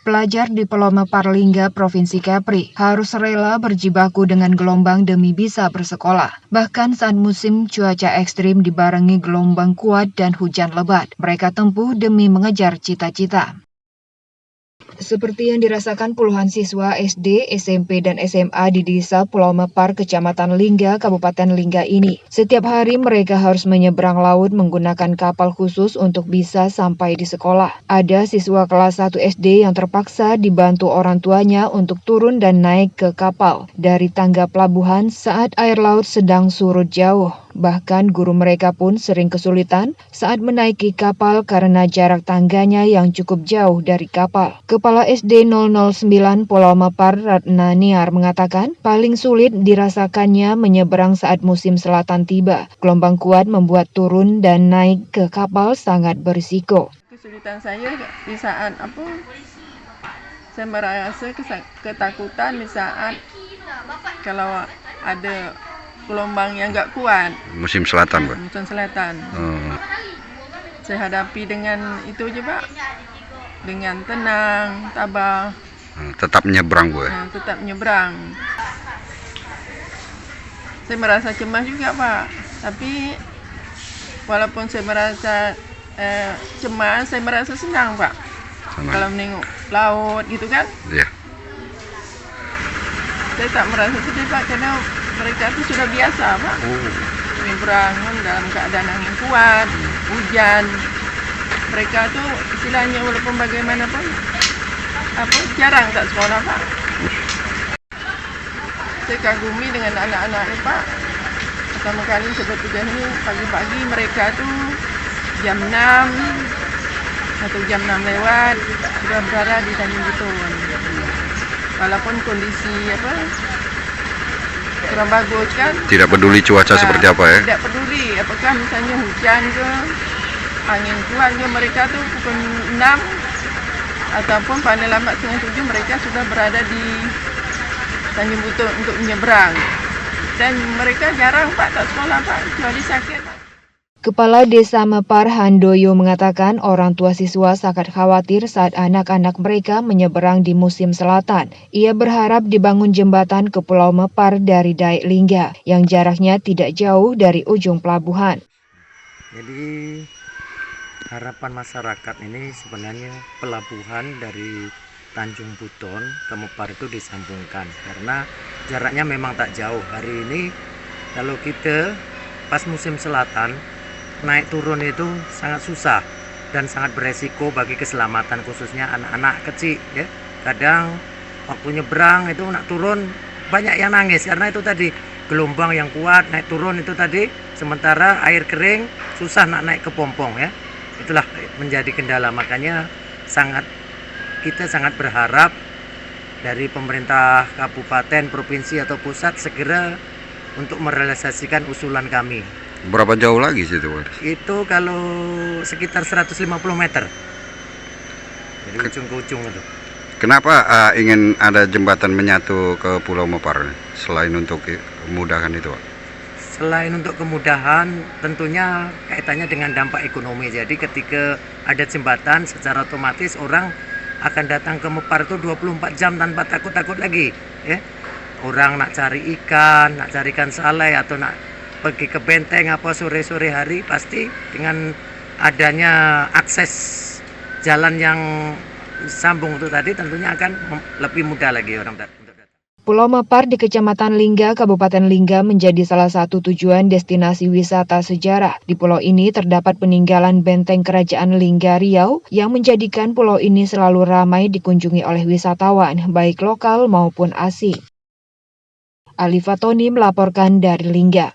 Pelajar di Pulau Mepar Lingga, Provinsi Kepri, harus rela berjibaku dengan gelombang demi bisa bersekolah. Bahkan saat musim cuaca ekstrim dibarengi gelombang kuat dan hujan lebat, mereka tempuh demi mengejar cita-cita. Seperti yang dirasakan puluhan siswa SD, SMP, dan SMA di Desa Pulau Mepar, Kecamatan Lingga, Kabupaten Lingga ini. Setiap hari mereka harus menyeberang laut menggunakan kapal khusus untuk bisa sampai di sekolah. Ada siswa kelas 1 SD yang terpaksa dibantu orang tuanya untuk turun dan naik ke kapal dari tangga pelabuhan saat air laut sedang surut jauh. Bahkan guru mereka pun sering kesulitan saat menaiki kapal karena jarak tangganya yang cukup jauh dari kapal. Kepala SD 009 Pulau Mepar, Ratna Niar, mengatakan paling sulit dirasakannya menyeberang saat musim selatan tiba. Gelombang kuat membuat turun dan naik ke kapal sangat berisiko. Kesulitan saya di saat saya merasa ketakutan di saat kalau ada gelombang yang nggak kuat. Musim selatan, Pak? Musim selatan. Saya hadapi dengan itu aja, Pak. Dengan tenang, tabah. Tetap menyeberang, Bu? Tetap menyeberang. Saya merasa cemas juga, Pak. Tapi walaupun saya merasa cemas, saya merasa senang, Pak. Senang. Kalau menengok laut gitu kan? Iya. Saya tak merasa sedih, Pak, karena mereka itu sudah biasa, Pak. Menyeberang dalam keadaan angin kuat, hujan. Mereka tuh istilahnya walaupun bagaimanapun jarang tak sekolah, Pak. Saya kagumi dengan anak-anak ini, Pak. Pertama kali seperti ini pagi-pagi mereka tuh jam 6 atau jam 6 lewat sudah berada di Tanjung Buton. Walaupun kondisi kurang bagus kan. Tidak peduli cuaca seperti apa ya? Tidak peduli apakah misalnya hujan ke, angin kuat ke, mereka tuh pukul 6 ataupun paling lambat setengah 7 mereka sudah berada di Tanjung Buton untuk menyeberang. Dan mereka jarang, Pak, tak sekolah, Pak, kecuali sakit. Kepala Desa Mepar, Handoyo, mengatakan orang tua siswa sangat khawatir saat anak-anak mereka menyeberang di musim selatan. Ia berharap dibangun jembatan ke Pulau Mepar dari Dayak Lingga, yang jaraknya tidak jauh dari ujung pelabuhan. Jadi harapan masyarakat ini sebenarnya pelabuhan dari Tanjung Buton ke Mepar itu disambungkan, karena jaraknya memang tak jauh. Hari ini kalau kita pas musim selatan, naik turun itu sangat susah dan sangat beresiko bagi keselamatan, khususnya anak-anak kecil ya. Kadang waktu nyebrang itu nak turun banyak yang nangis karena itu tadi gelombang yang kuat, naik turun itu tadi, sementara air kering susah nak naik ke pompong ya. Itulah menjadi kendala, makanya kita sangat berharap dari pemerintah kabupaten, provinsi atau pusat segera untuk merealisasikan usulan kami. Berapa jauh lagi situ, Pak? Itu kalau sekitar 150 meter. Jadi ujung ke ujung itu. Kenapa ingin ada jembatan menyatu ke Pulau Mepar selain untuk memudahkan itu, Pak? Selain untuk kemudahan, tentunya kaitannya dengan dampak ekonomi. Jadi ketika ada jembatan, secara otomatis orang akan datang ke Mepar itu 24 jam tanpa takut-takut lagi, ya. Orang nak cari ikan, nak cari ikan salai atau nak pergi ke benteng sore-sore hari, pasti dengan adanya akses jalan yang sambung itu tadi tentunya akan lebih mudah lagi orang datang. Pulau Mepar di Kecamatan Lingga, Kabupaten Lingga menjadi salah satu tujuan destinasi wisata sejarah. Di pulau ini terdapat peninggalan benteng Kerajaan Lingga Riau yang menjadikan pulau ini selalu ramai dikunjungi oleh wisatawan, baik lokal maupun asing. Alifa Toni melaporkan dari Lingga.